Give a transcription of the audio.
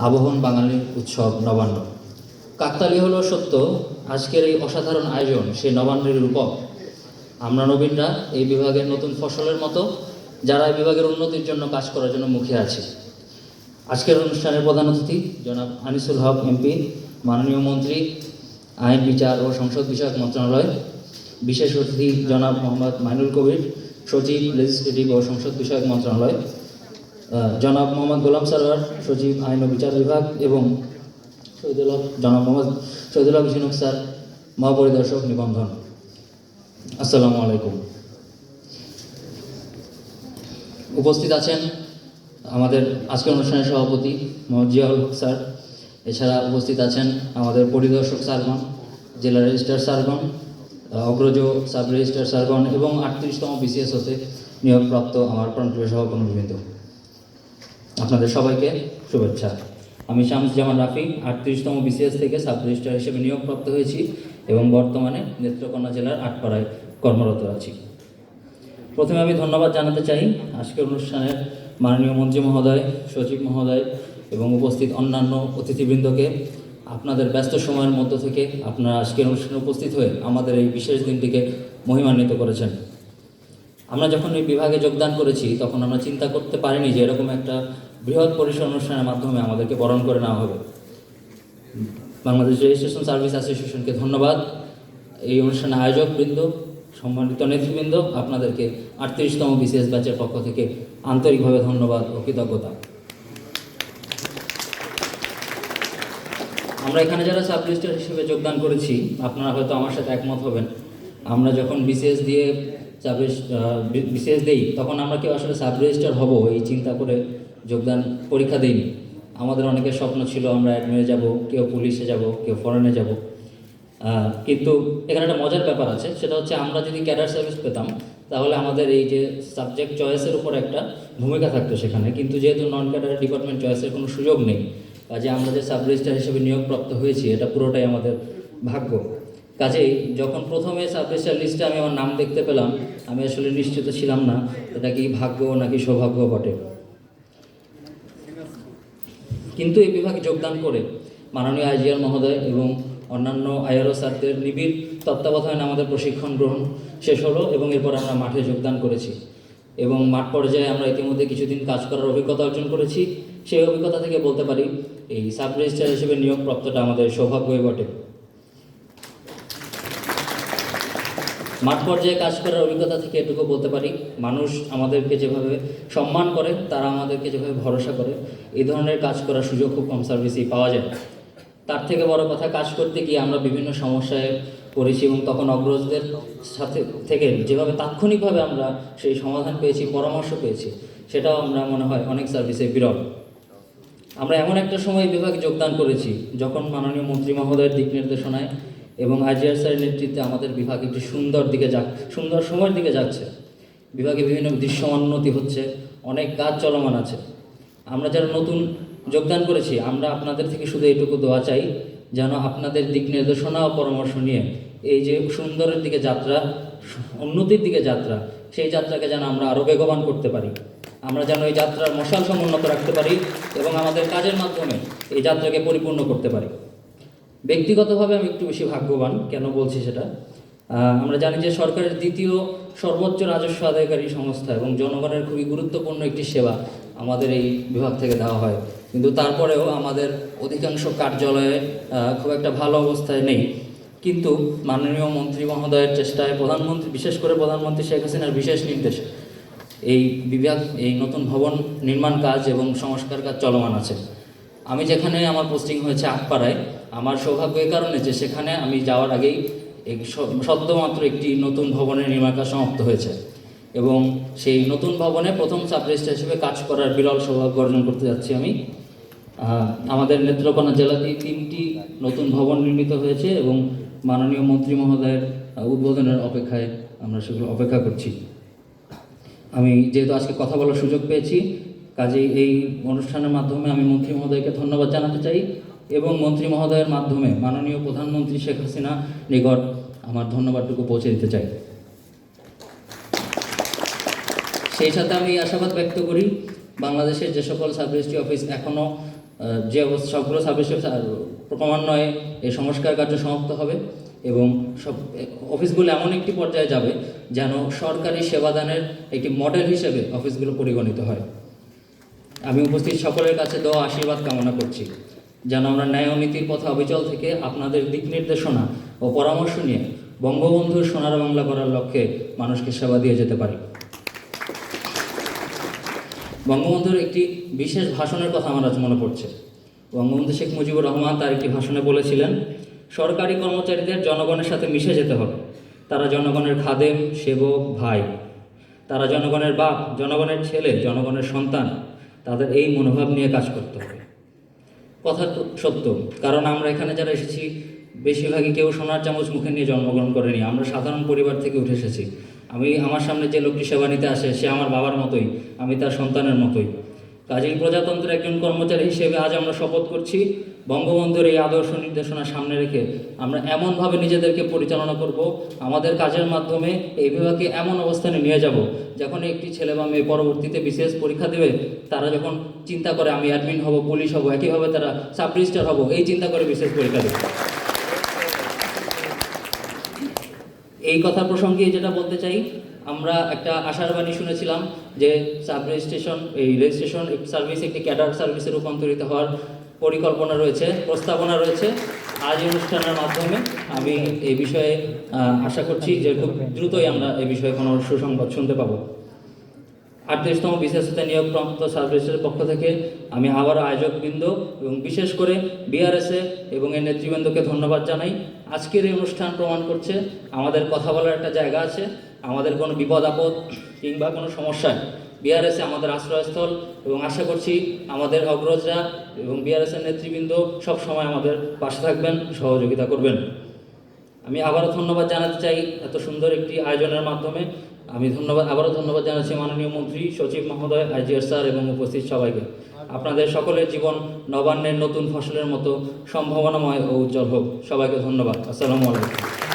আবহন বাঙালির উৎসব নবান্ন। কাকতালীয় হলো সত্য, আজকের এই অসাধারণ আয়োজন সেই নবান্নের রূপক। আমরা নবীনরা এই বিভাগের নতুন ফসলের মতো, যারা এই বিভাগের উন্নতির জন্য কাজ করার জন্য মুখে আছি। আজকের অনুষ্ঠানের প্রধান অতিথি জনাব আনিসুল হক এমপি, মাননীয় মন্ত্রী আইন বিচার ও সংসদ বিষয়ক মন্ত্রণালয়, বিশেষ অতিথি জনাব মোহাম্মদ মাইনুল কবির, সচিব লেজিসলেটিভ ও সংসদ বিষয়ক মন্ত্রণালয়, জনাব মোহাম্মদ গোলাম সরোয়ার, সচিব আইন ও বিচার বিভাগ, এবং জনাব মোহাম্মদ শহীদুল হক ঝিনুক স্যার, মহাপরিদর্শক নিবন্ধন। আসসালামু আলাইকুম। উপস্থিত আছেন আমাদের আজকের অনুষ্ঠানের সভাপতি মোহাম্মদ জিয়াউল হক স্যার। এছাড়া উপস্থিত আছেন আমাদের পরিদর্শক স্যারগণ, জেলা রেজিস্ট্রার স্যারগণ, অগ্রজ সাব রেজিস্ট্রার স্যারগণ এবং 38তম বিসিএস হতে নিয়োগপ্রাপ্ত আমার প্রাণপ্রিয় সহকর্মীবৃন্দ। আপনাদের সবাইকে শুভেচ্ছা। আমি শামসুজ্জামান রাফি 38তম বিসিএস থেকে সাব রেজিস্ট্রার হিসেবে নিয়োগপ্রাপ্ত হয়েছি এবং বর্তমানে নেত্রকোনা জেলার আটপাড়ায় কর্মরত আছি। প্রথমে আমি ধন্যবাদ জানাতে চাই আজকের অনুষ্ঠানের মাননীয় মন্ত্রী মহোদয়, সচিব মহোদয় এবং উপস্থিত অন্যান্য অতিথিবৃন্দকে। আপনাদের ব্যস্ত সময়ের মধ্য থেকে আপনারা আজকের অনুষ্ঠানে উপস্থিত হয়ে আমাদের এই বিশেষ দিনটিকে মহিমান্বিত করেছেন। আমরা যখন এই বিভাগে যোগদান করেছি তখন আমরা চিন্তা করতে পারিনি যে এরকম একটা বৃহৎ পরিসর অনুষ্ঠানের মাধ্যমে আমাদেরকে বরণ করে নেওয়া হবে। বাংলাদেশ রেজিস্ট্রেশন সার্ভিস অ্যাসোসিয়েশনকে ধন্যবাদ, এই অনুষ্ঠানের আয়োজকবৃন্দ, সম্মানিত নেতৃবৃন্দ, আপনাদেরকে 38তম বিসিএস ব্যাচের পক্ষ থেকে আন্তরিকভাবে ধন্যবাদ ও কৃতজ্ঞতা। আমরা এখানে যারা সাব রেজিস্ট্রার হিসেবে যোগদান করেছি, আপনারা হয়তো আমার সাথে একমত হবেন। আমরা যখন বিসিএস দিই তখন আমরা কেউ আসলে সাব রেজিস্ট্রার হব এই চিন্তা করে যোগদান পরীক্ষা দিইনি। আমাদের অনেকের স্বপ্ন ছিল আমরা অ্যাডমিনে যাব, কেউ পুলিশে যাব, কেউ ফরেনে যাব। কিন্তু এখানে একটা মজার ব্যাপার আছে, সেটা হচ্ছে আমরা যদি ক্যাডার সার্ভিস পেতাম তাহলে আমাদের এই যে সাবজেক্ট চয়েসের উপর একটা ভূমিকা থাকতো সেখানে, কিন্তু যেহেতু নন ক্যাডার ডিপার্টমেন্ট চয়েসের কোনো সুযোগ নেই, কাজে আমরা যে সাব রেজিস্ট্রার হিসেবে নিয়োগপ্রাপ্ত হয়েছি এটা পুরোটাই আমাদের ভাগ্য। কাজেই যখন প্রথমে সাব রেজিস্ট্রার লিস্টে আমি আমার নাম দেখতে পেলাম, আমি আসলে নিশ্চিত ছিলাম না এটা কি ভাগ্য নাকি সৌভাগ্য বটে। কিন্তু এই বিভাগে যোগদান করে মাননীয় আইজিআর মহোদয় এবং অন্যান্য আইআরও স্যারদের নিবিড় তত্ত্বাবধানে আমাদের প্রশিক্ষণ গ্রহণ শেষ হলো এবং এরপর আমরা মাঠে যোগদান করেছি এবং মাঠ পর্যায়ে আমরা ইতিমধ্যে কিছুদিন কাজ করার অভিজ্ঞতা অর্জন করেছি। সেই অভিজ্ঞতা থেকে বলতে পারি এই সাব রেজিস্ট্রার হিসেবে নিয়োগপ্রাপ্তটা আমাদের সৌভাগ্যই বটে। মাঠ পর্যায়ে কাজ করার অভিজ্ঞতা থেকে এটুকু বলতে পারি, মানুষ আমাদেরকে যেভাবে সম্মান করে, তারা আমাদেরকে যেভাবে ভরসা করে, এই ধরনের কাজ করার সুযোগ খুব কম সার্ভিসেই পাওয়া যায়। তার থেকে বড় কথা, কাজ করতে গিয়ে আমরা বিভিন্ন সমস্যায় পড়েছি এবং তখন অগ্রজদের সাথে থেকে যেভাবে তাৎক্ষণিকভাবে আমরা সেই সমাধান পেয়েছি, পরামর্শ পেয়েছি, সেটাও আমরা মনে হয় অনেক সার্ভিসে বিরল। আমরা এমন একটা সময় বিভাগে যোগদান করেছি যখন মাননীয় মন্ত্রী মহোদয়ের দিক নির্দেশনায় এবং আইজিআর স্যারের নেতৃত্বে আমাদের বিভাগ একটি সুন্দর সময়ের দিকে যাচ্ছে। বিভাগে বিভিন্ন দৃশ্যমানোন্নতি হচ্ছে, অনেক কাজ চলমান আছে। আমরা যারা নতুন যোগদান করেছি, আমরা আপনাদের থেকে শুধু এইটুকু দোয়া চাই যেন আপনাদের দিক নির্দেশনা ও পরামর্শ নিয়ে এই যে সুন্দরের দিকে যাত্রা, উন্নতির দিকে যাত্রা, সেই যাত্রাকে যেন আমরা আরও বেগবান করতে পারি। আমরা যেন এই যাত্রার মশাল সমুন্নত রাখতে পারি এবং আমাদের কাজের মাধ্যমে এই যাত্রাকে পরিপূর্ণ করতে পারি। ব্যক্তিগতভাবে আমি একটু বেশি ভাগ্যবান। কেন বলছি সেটা, আমরা জানি যে সরকারের দ্বিতীয় সর্বোচ্চ রাজস্ব আদায়কারী সংস্থা এবং জনগণের খুবই গুরুত্বপূর্ণ একটি সেবা আমাদের এই বিভাগ থেকে দেওয়া হয়, কিন্তু তারপরেও আমাদের অধিকাংশ কার্যালয়ে খুব একটা ভালো অবস্থায় নেই। কিন্তু মাননীয় মন্ত্রী মহোদয়ের চেষ্টায়, বিশেষ করে প্রধানমন্ত্রী শেখ হাসিনার বিশেষ নির্দেশে এই বিভাগ, এই নতুন ভবন নির্মাণ কাজ এবং সংস্কার কাজ চলমান আছে। আমি যেখানে আমার পোস্টিং হয়েছে আটপাড়ায়, আমার সৌভাগ্য এই কারণে যে সেখানে আমি যাওয়ার আগেই সদ্যমাত্র একটি নতুন ভবনের নির্মাণ কাজ সমাপ্ত হয়েছে এবং সেই নতুন ভবনে প্রথম সাব রেজিস্ট্রার হিসেবে কাজ করার বিরল সৌভাগ্য অর্জন করতে যাচ্ছি আমি। আমাদের নেত্রকোনা জেলাতেই 3টি নতুন ভবন নির্মিত হয়েছে এবং মাননীয় মন্ত্রী মহোদয়ের উদ্বোধনের অপেক্ষায় আমরা সেগুলো অপেক্ষা করছি। আমি যেহেতু আজকে কথা বলার সুযোগ পেয়েছি, কাজেই এই অনুষ্ঠানের মাধ্যমে আমি মন্ত্রী মহোদয়কে ধন্যবাদ জানাতে চাই এবং মন্ত্রী মহোদয়ের মাধ্যমে মাননীয় প্রধানমন্ত্রী শেখ হাসিনা নিকট আমার ধন্যবাদটুকু পৌঁছে দিতে চাই। সেই সাথে আমি আশাবাদ ব্যক্ত করি বাংলাদেশের যে সকল সাব রেজিস্ট্রি অফিস এখনও যে সবগুলো সাবস্টেশন ক্রমান্বয়ে এই সংস্কার কার্য সমাপ্ত হবে এবং সব অফিসগুলো এমন একটি পর্যায়ে যাবে যেন সরকারি সেবাদানের একটি মডেল হিসেবে অফিসগুলো পরিগণিত হয়। আমি উপস্থিত সকলের কাছে দেওয়া আশীর্বাদ কামনা করছি যেন আমরা ন্যায় ও নীতির পথে অবিচল থেকে আপনাদের দিক নির্দেশনা ও পরামর্শ নিয়ে বঙ্গবন্ধুর সোনার বাংলা করার লক্ষ্যে মানুষকে সেবা দিয়ে যেতে পারি। বঙ্গবন্ধুর একটি বিশেষ ভাষণের কথা আমার আজ মনে পড়ছে। বঙ্গবন্ধু শেখ মুজিবুর রহমান তার একটি ভাষণে বলেছিলেন, সরকারি কর্মচারীদের জনগণের সাথে মিশে যেতে হবে। তারা জনগণের খাদেম, সেবক, ভাই। তারা জনগণের বাপ, জনগণের ছেলে, জনগণের সন্তান। তাদের এই মনোভাব নিয়ে কাজ করতে হবে। কথা সত্য, কারণ আমরা এখানে যারা এসেছি বেশিরভাগই কেউ সোনার চামচ মুখে নিয়ে জন্মগ্রহণ করেনি। আমরা সাধারণ পরিবার থেকে উঠে এসেছি। আমার সামনে যে লোকটি সেবা নিতে আসে সে আমার বাবার মতোই, আমি তার সন্তানের মতোই। কাজেই প্রজাতন্ত্রের একজন কর্মচারী হিসেবে আজ আমরা শপথ করছি, বঙ্গবন্ধুর এই আদর্শ নির্দেশনা সামনে রেখে আমরা এমনভাবে নিজেদেরকে পরিচালনা করব, আমাদের কাজের মাধ্যমে এই বিভাগকে এমন অবস্থানে নিয়ে যাব, যখন একটি ছেলে বা মেয়ে পরবর্তীতে বিশেষ পরীক্ষা দেবে, তারা যখন চিন্তা করে আমি অ্যাডমিন হব, পুলিশ হব, একইভাবে তারা সাব রেজিস্ট্রার হব, এই চিন্তা করে বিশেষ পরীক্ষা দেবে। এই কথা প্রসঙ্গে যেটা বলতে চাই, আমরা একটা আশার বাণী শুনেছিলাম যে সাব রেজিস্ট্রেশন, এই রেজিস্ট্রেশন সার্ভিস একটি ক্যাডার সার্ভিসে রূপান্তরিত হওয়ার পরিকল্পনা রয়েছে, প্রস্তাবনা রয়েছে। আজ এই অনুষ্ঠানের মাধ্যমে আমি এই বিষয়ে আশা করছি যে খুব দ্রুতই আমরা এই বিষয়ে কোনো সুসংবাদ শুনতে পাবো। 38তম বিশেষতা নিয়োগপ্রাপ্ত সাব রেজিস্ট্রারের পক্ষ থেকে আমি আবার আয়োজকবৃন্দ এবং বিশেষ করে বিআরএসএ এবং এর নেতৃবৃন্দকে ধন্যবাদ জানাই। আজকের এই অনুষ্ঠান প্রমাণ করছে আমাদের কথা বলার একটা জায়গা আছে। আমাদের কোনো বিপদ আপদ কিংবা কোনো সমস্যায় বিআরএসএ আমাদের আশ্রয়স্থল, এবং আশা করছি আমাদের অগ্রজরা এবং বিআরএসএর নেতৃবৃন্দ সব সময় আমাদের পাশে থাকবেন, সহযোগিতা করবেন। আমি আবারও ধন্যবাদ জানাতে চাই এত সুন্দর একটি আয়োজনের মাধ্যমে। আমি আবারও ধন্যবাদ জানাচ্ছি মাননীয় মন্ত্রী, সচিব মহোদয়, আইজিআর স্যার এবং উপস্থিত সবাইকে। আপনাদের সকলের জীবন নবান্নের নতুন ফসলের মতো সম্ভাবনাময় ও উজ্জ্বল হোক। সবাইকে ধন্যবাদ। আসসালামু আলাইকুম।